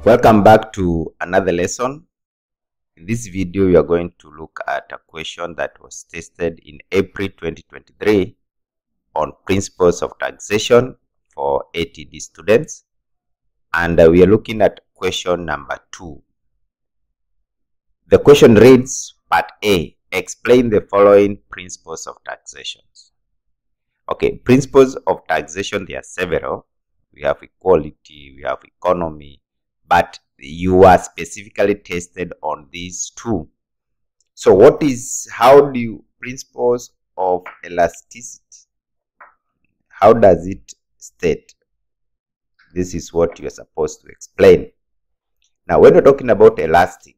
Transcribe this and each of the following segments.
Welcome back to another lesson. In this video, we are going to look at a question that was tested in April 2023 on principles of taxation for ATD students. And we are looking at question number 2. The question reads, Part A, explain the following principles of taxation. Okay, principles of taxation, there are several. We have equality, we have economy, but you are specifically tested on these two. So how do you, principles of elasticity, how does it state? This is what you are supposed to explain. Now, when we're talking about elastic,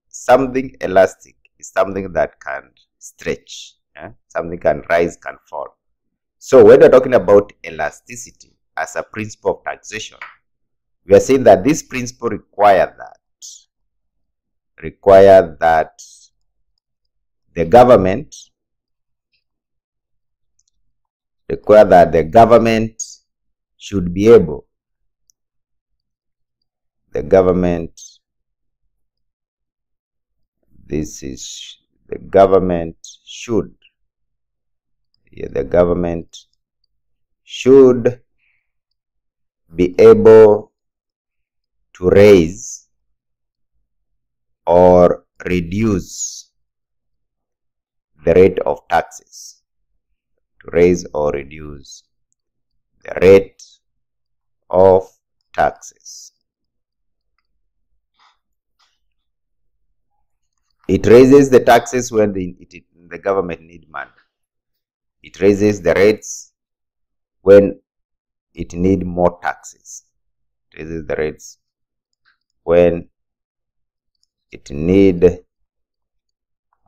something elastic is something that can stretch, something can rise, can fall. So when we're talking about elasticity as a principle of taxation, we are saying that this principle requires that the government should be able, the government should be able to raise or reduce the rate of taxes. To raise or reduce the rate of taxes. It raises the taxes when the government need money. It raises the rates when it need more taxes. It raises the rates when it need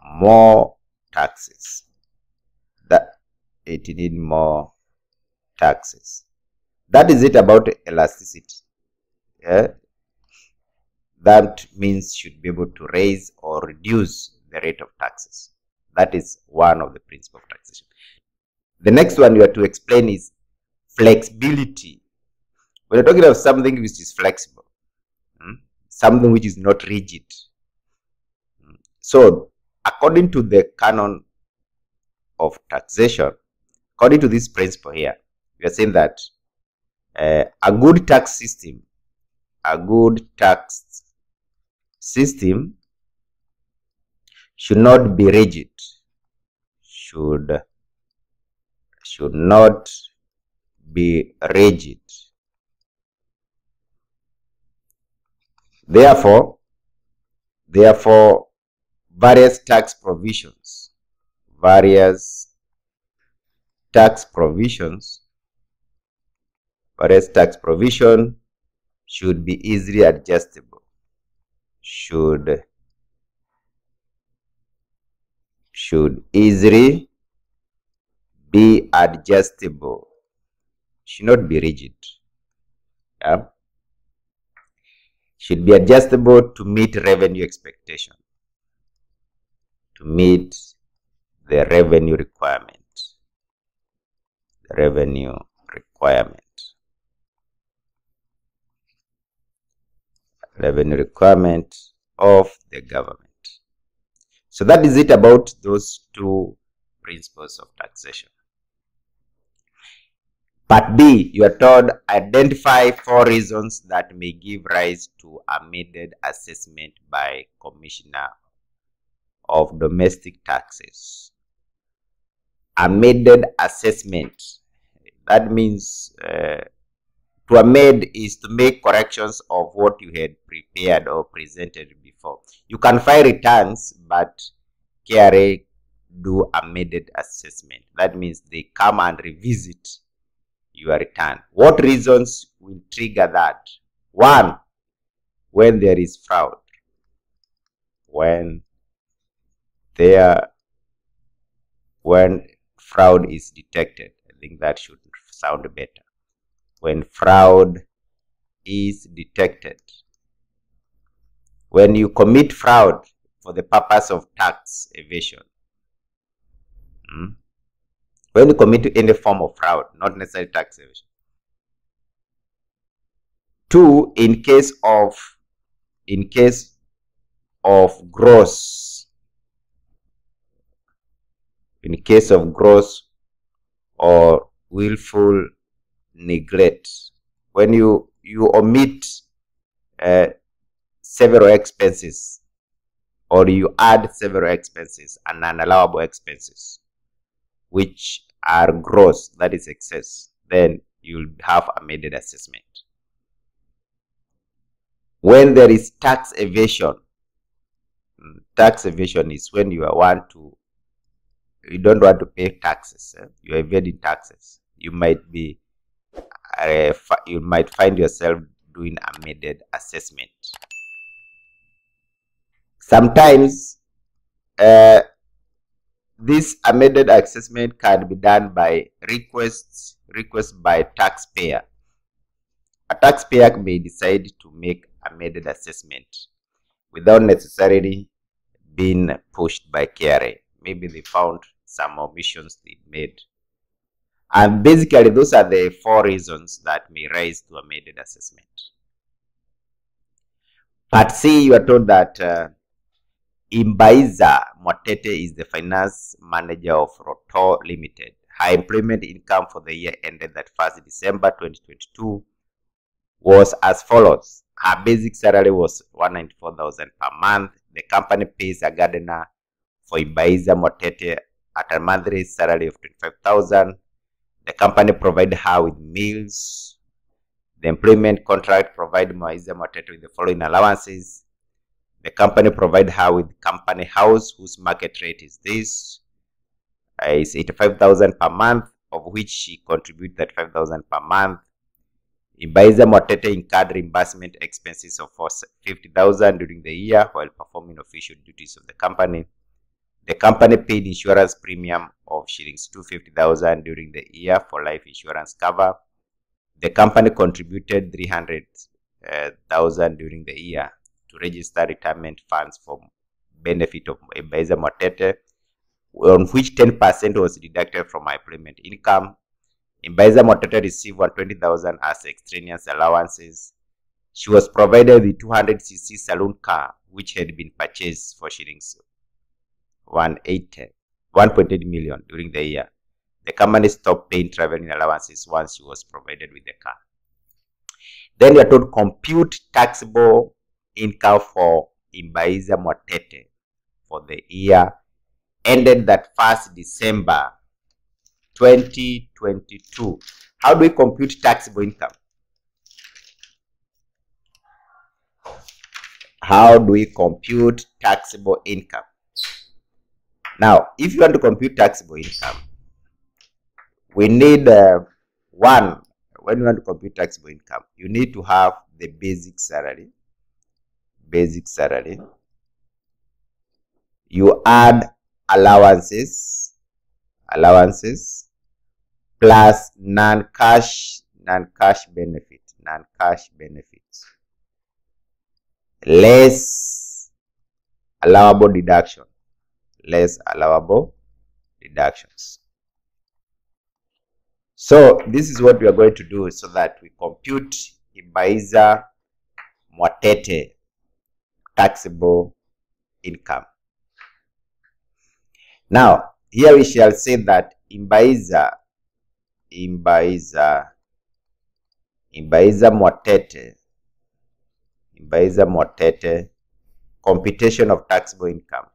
more taxes. That is it about elasticity. That means should be able to raise or reduce the rate of taxes. That is one of the principles of taxation. The next one you have to explain is flexibility. When you're talking about something which is flexible, something which is not rigid. So, according to the canon of taxation, according to this principle here, we are saying that a good tax system should not be rigid, should not be rigid. Therefore, various tax provisions should be easily adjustable. Should easily be adjustable. Should not be rigid. Should be adjustable to meet revenue expectation. To meet the revenue requirement. Revenue requirement of the government. So that is it about those two principles of taxation. Part B, you are told identify 4 reasons that may give rise to amended assessment by Commissioner of Domestic Taxes. Amended assessment. That means to amend is to make corrections of what you had prepared or presented before. You can file returns, but KRA do amended assessment. That means they come and revisit your return. What reasons will trigger that? 1, when there is fraud. When fraud is detected. I think that should sound better. When fraud is detected. When you commit fraud for the purpose of tax evasion. When you commit any form of fraud, not necessarily tax evasion. 2, in case of gross, or willful neglect, when you omit several expenses, or you add several expenses and unallowable expenses which are gross, that is excess, then you'll have amended assessment. When there is tax evasion is when you don't want to pay taxes. You are evading taxes. You might find yourself doing amended assessment. Sometimes this amended assessment can be done by request by taxpayer. A taxpayer may decide to make amended assessment without necessarily being pushed by KRA. Maybe they found some omissions they made. And basically, those are the 4 reasons that may rise to amended assessment. Part C, you are told that Imbaiza Motete is the finance manager of Rotor Limited. Her employment income for the year ended that 1st December 2022 was as follows. Her basic salary was 194,000 per month. The company pays a gardener for Imbaiza Motete at a monthly salary of 25,000. The company provided her with meals. The employment contract provided Imbaiza Motete with the following allowances. The company provided her with company house, whose market rate is this. Is 85,000 per month, of which she contributed 35,000 per month. Imbaiza Motete incurred reimbursement expenses of 50,000 during the year while performing official duties of the company. The company paid insurance premium of shillings 250,000 during the year for life insurance cover. The company contributed 300,000 during the year to register retirement funds for benefit of Imbaiza Motete, on which 10% was deducted from her employment income. Imbaiza Motete received 120,000 as extraneous allowances. She was provided with 200cc saloon car, which had been purchased for shillings 1.8 million during the year. The company stopped paying traveling allowances once she was provided with the car. Then you are told compute taxable income for Imbaiza Motete for the year ended that 1st December 2022. How do we compute taxable income? How do we compute taxable income? Now, if you want to compute taxable income, we need when you want to compute taxable income, you need to have the basic salary. You add allowances plus non-cash benefits, less allowable deductions. So this is what we are going to do so that we compute Imbaiza Motete taxable income. Now, here we shall say that Imbaiza Motete computation of taxable income.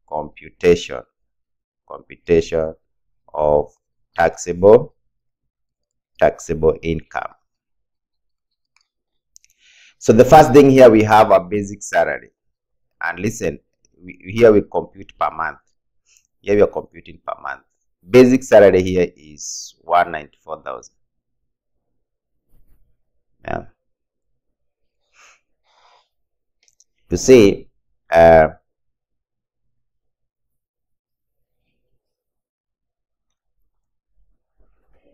Computation of taxable income. So the first thing here, we have a basic salary, and listen, here we compute per month. Here we are computing per month. Basic salary here is 194,000. Yeah. You see,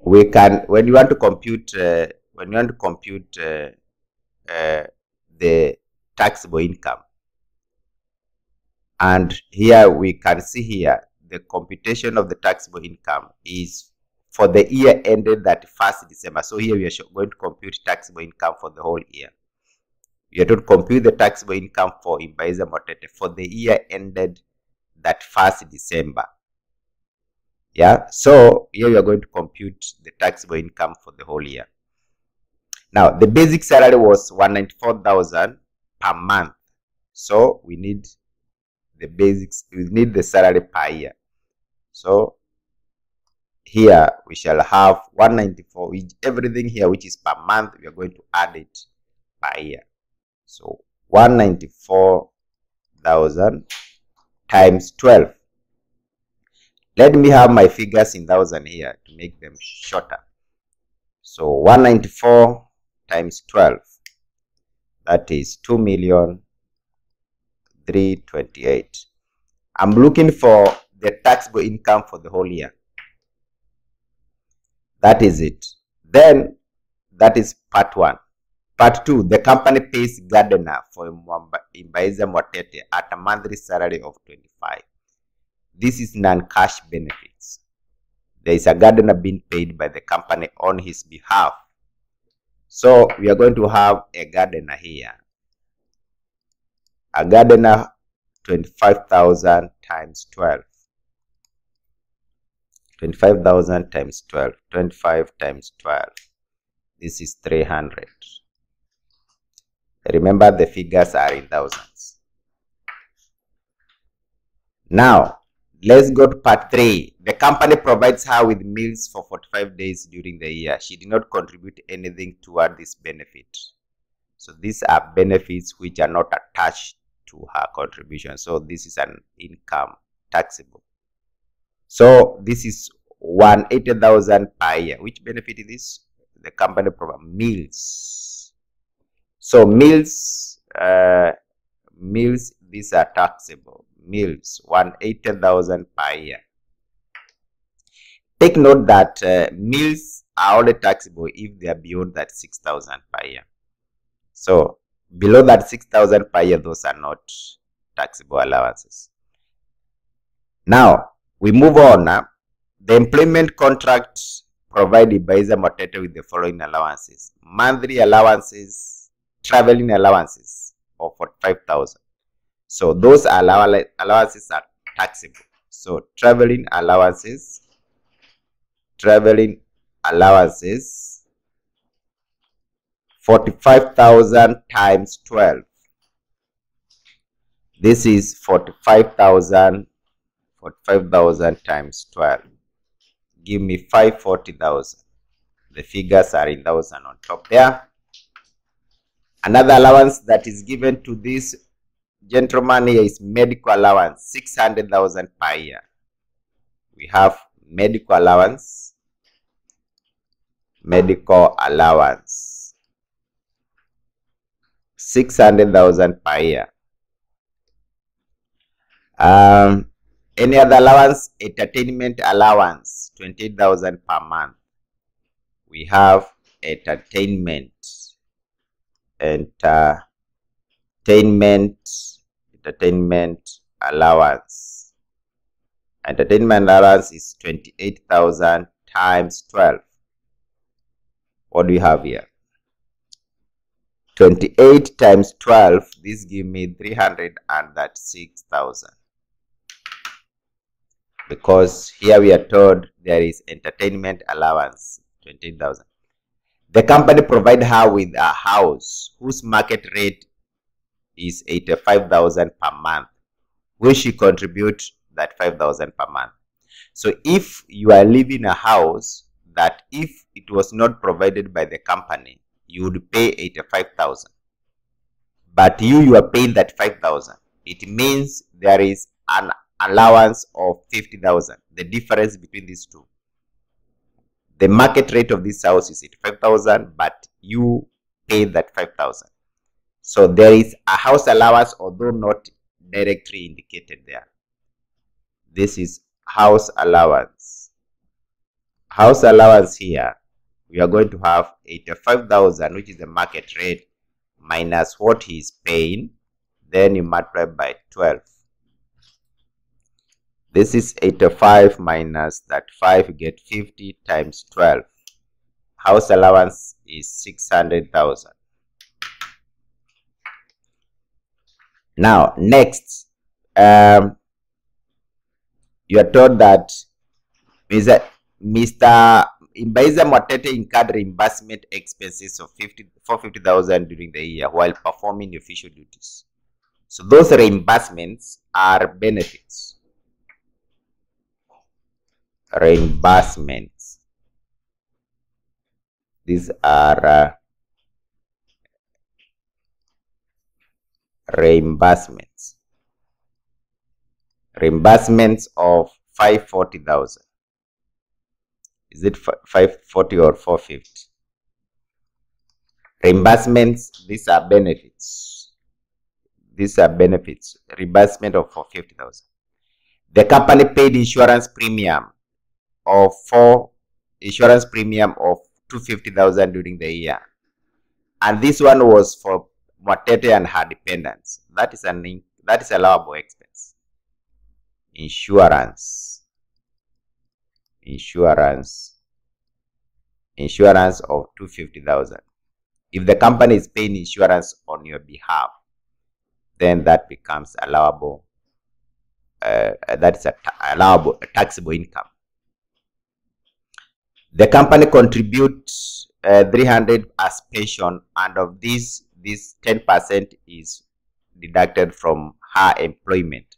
we can, when you want to compute the taxable income, and here we can see here the computation of the taxable income is for the year ended 31st December. So here we are going to compute taxable income for the whole year. You have to compute the taxable income for Imbaisa Motete for the year ended 31st December. Yeah, so here we are going to compute the taxable income for the whole year. Now, the basic salary was 194,000 per month. So we need the basics, we need the salary per year. So here we shall have 194, which everything here which is per month, we are going to add it per year. So 194,000 times 12. Let me have my figures in thousand here to make them shorter. So 194 times 12, that is 2,328,000. I'm looking for the taxable income for the whole year. That is it. Then that is part 1. Part 2, the company pays gardener for Imbaisa Motete at a monthly salary of 25. This is non-cash benefits. There is a gardener being paid by the company on his behalf. So we are going to have a gardener here. A gardener 25,000 times 12. 25,000 times 12. 25 times 12. This is 300. Remember, the figures are in thousands. Now, let's go to part 3. The company provides her with meals for 45 days during the year. She did not contribute anything toward this benefit. So these are benefits which are not attached to her contribution. So this is an income taxable. So this is 180,000 per year. Which benefit is this? The company provides meals. So meals, these are taxable. Meals 180,000 per year. Take note that meals are only taxable if they are beyond that 6,000 per year. So below that 6,000 per year, those are not taxable allowances. Now we move on. The employment contract provided by Imbaisa Motete with the following allowances: monthly allowances, traveling allowances of 45,000. So those allowances are taxable. So traveling allowances 45,000 times 12. This is 45,000 times 12. Give me 540,000. The figures are in thousand on top there. Another allowance that is given to this gentleman here is medical allowance, 600,000 per year. We have medical allowance, 600,000 per year. Any other allowance? Entertainment allowance, 28,000 per month. We have entertainment allowance. Entertainment allowance is 28,000 times 12. What do we have here? 28 times 12. This gives me 336,000. Because here we are told there is entertainment allowance, 28,000. The company provides her with a house whose market rate is 85,000 per month, which she contributes that 5,000 per month. So if you are living in a house that if it was not provided by the company, you would pay 85,000. But you are paying that 5,000. It means there is an allowance of 50,000. The difference between these two. The market rate of this house is 85,000, but you pay that 5,000. So there is a house allowance, although not directly indicated there. This is house allowance. House allowance here, we are going to have 85,000, which is the market rate, minus what he is paying. Then you multiply by 12. This is 85 minus that 5, get 50 times 12. House allowance is 600,000. Now, next, you are told that Mr. Mbaiza Mwatete incurred reimbursement expenses of 450,000 during the year while performing official duties. So those reimbursements are benefits. Reimbursements. These are reimbursements. Reimbursements of 540,000. Is it 540 or 450? Reimbursements, these are benefits. These are benefits. Reimbursement of 450,000. The company paid insurance premium of 250,000 during the year. And this one was for Mwatete and her dependents. That is allowable expense. Insurance of 250,000. If the company is paying insurance on your behalf, then that becomes allowable. That is allowable taxable income. The company contributes 300 as pension, and of this 10% is deducted from her employment.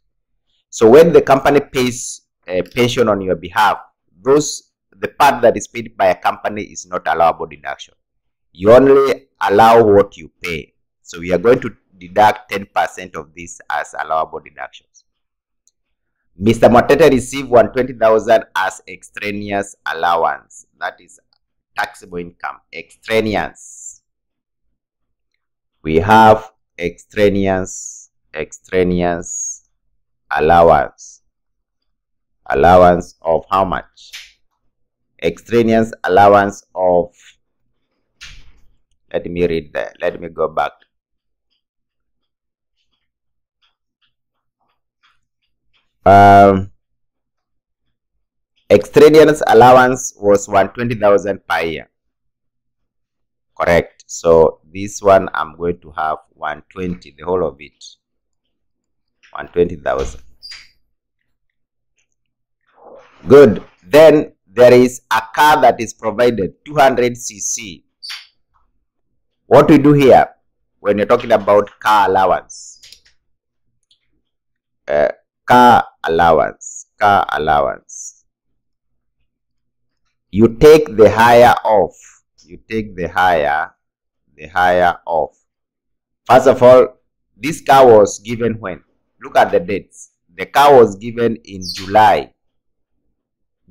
So when the company pays a pension on your behalf, the part that is paid by a company is not allowable deduction. You only allow what you pay. So we are going to deduct 10% of this as allowable deductions. Mr. Mwatete received 120,000 as extraneous allowance. That is taxable income. Extraneous. We have extraneous allowance. Allowance of how much? Extraneous allowance of, let me read that. Let me go back. Extraneous allowance was 120,000 per year. Correct. So this one I'm going to have 120, the whole of it. 120,000. Good. Then there is a car that is provided, 200cc. What we do here when you're talking about car allowance? Car allowance. You take the higher off. First of all, this car was given when? Look at the dates. The car was given in July.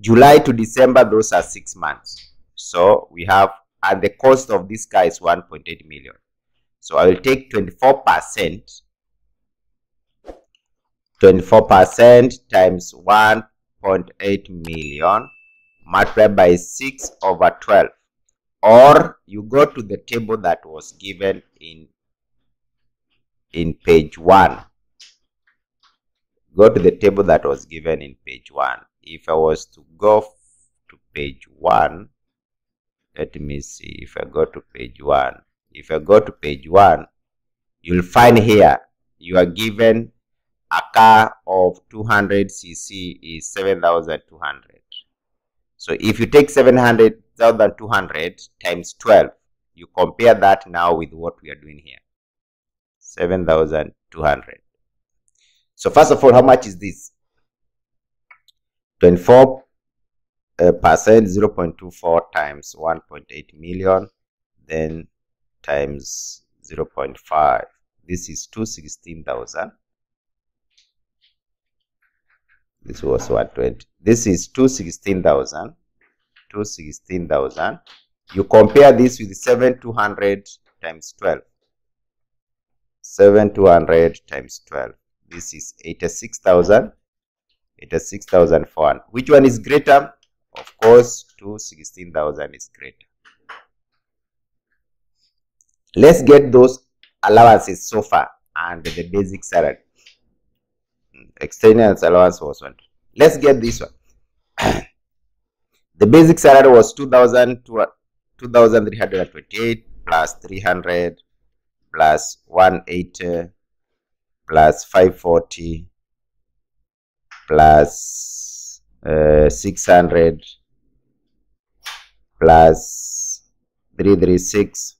July to December, those are 6 months. So we have, and the cost of this car is 1.8 million. So I will take 24%. 24% times 1.8 million multiplied by 6/12. Or you go to the table that was given in page 1. Go to the table that was given in page 1. If I was to go to page 1, let me see. If I go to page 1, you'll find here you are given a car of 200cc is 7,200. So if you take 7,200 times 12, you compare that now with what we are doing here. 7,200. So first of all, how much is this? 24%, 0.24 times 1.8 million, then times 0.5. This is 216,000. This was 120. This is 216,000. 216,000. You compare this with 7,200 times 12. 7,200 times 12. This is 86,000. 86,400. Which one is greater? Of course, 216,000 is greater. Let's get those allowances so far and the basic salary. Extraneous allowance was 1. Let's get this one. The basic salary was 2,328 plus 300 plus 180 plus 540 plus 600 plus 336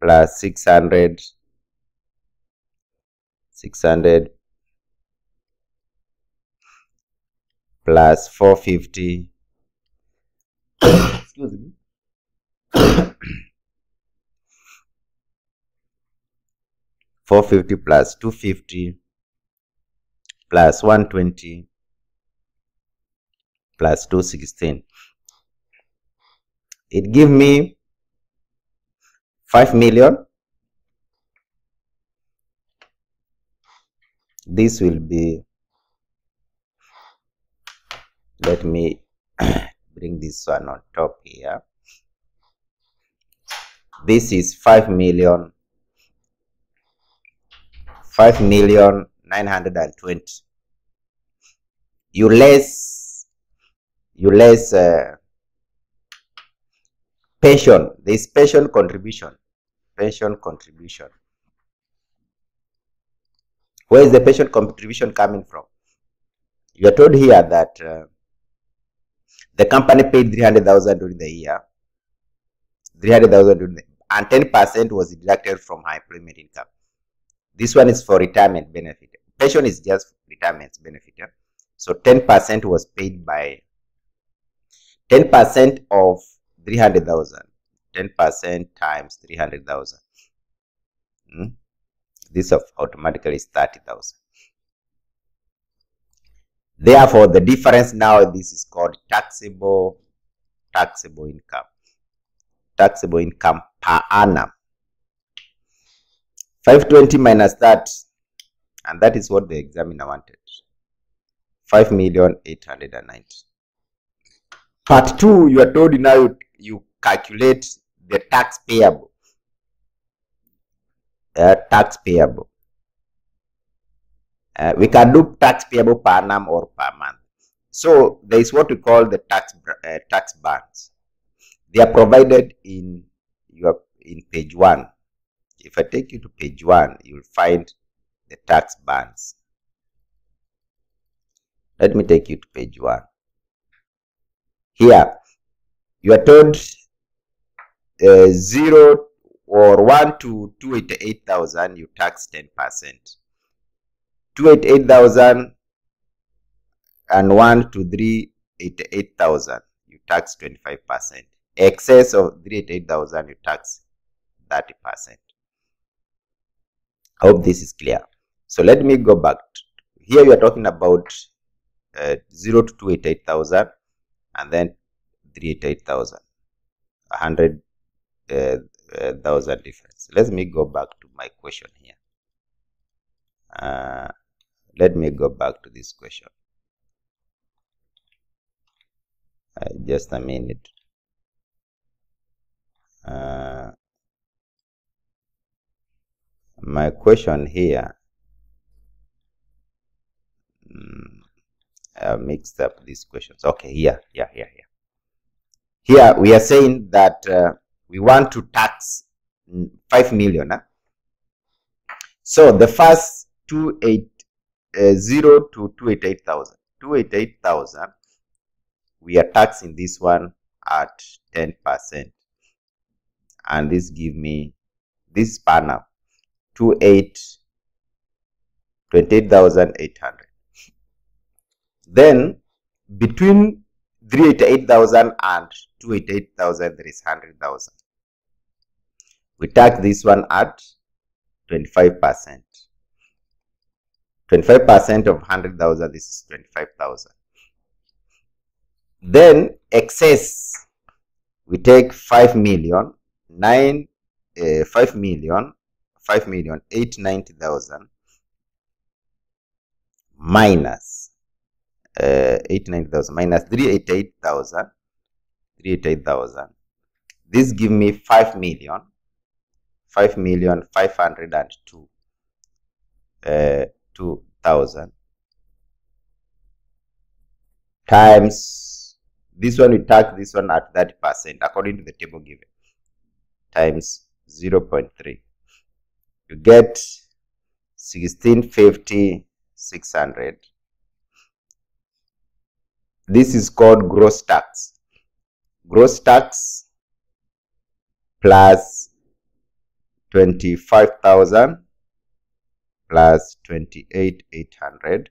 plus 600 plus 450 excuse me 450 plus 250 plus 120 plus 216. It give me 5 million. This will be, let me bring this one on top here. This is 5,920,000. You less pension. This pension contribution. Where is the pension contribution coming from? You are told here that the company paid 300,000 during the year. 300,000 during the, and 10% was deducted from her employment income. This one is for retirement benefit. Pension is just retirement benefit. Yeah? So 10% was paid by 10% of 300,000. 10% times 300,000. This automatically is 30,000. Therefore, the difference now, this is called taxable income. Taxable income per annum. 520 minus that, and that is what the examiner wanted. 5,890,000. Part 2, you are told now you calculate the tax payable. We can do tax payable per annum or per month. So there is what we call the tax bands. They are provided in page 1. If I take you to page 1, you will find the tax bands. Let me take you to page 1. Here, you are told 0 or 1 to 288,000, you tax 10%. 288,000 and 1 to 388,000, you tax 25%. Excess of 388,000, you tax 30%. I hope this is clear. So let me go back. Here we are talking about 0 to 288,000 and then 388,000, 100,000 difference. Let me go back to my question here. Let me go back to this question. Just a minute. My question here, I mixed up these questions. Okay, here. Here we are saying that we want to tax 5 million. So the first 0 to 288,000. 288,000, we are taxing this one at 10%. And this give me this per annum 28,800. Then between 388,000 and 288,000, there is 100,000. We tax this one at 25%. 25% of 100,000, this is 25,000. Then excess, we take 5,890,000 minus 890,000 minus 388,000. This give me 5,502,000. times this one, we tax this one at 30% according to the table given, times 0.3. You get 1650 600. This is called gross tax. Gross tax plus 25,000 plus 28,800.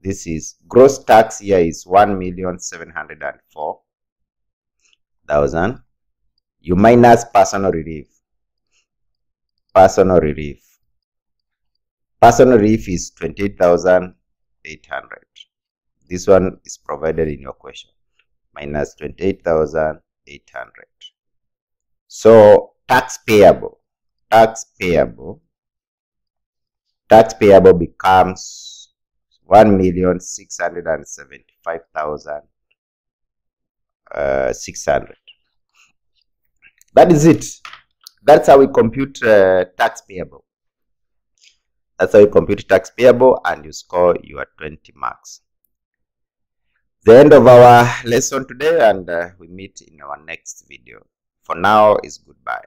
This is gross tax here is 1,704,000. You minus personal relief. Personal relief. Personal relief is 28,800. This one is provided in your question. Minus 28,800. So tax payable. Tax payable becomes 1,675,600. That is it. That's how we compute tax payable. That's how you compute tax payable, and you score your 20 marks. The end of our lesson today, and we meet in our next video. For now, is goodbye.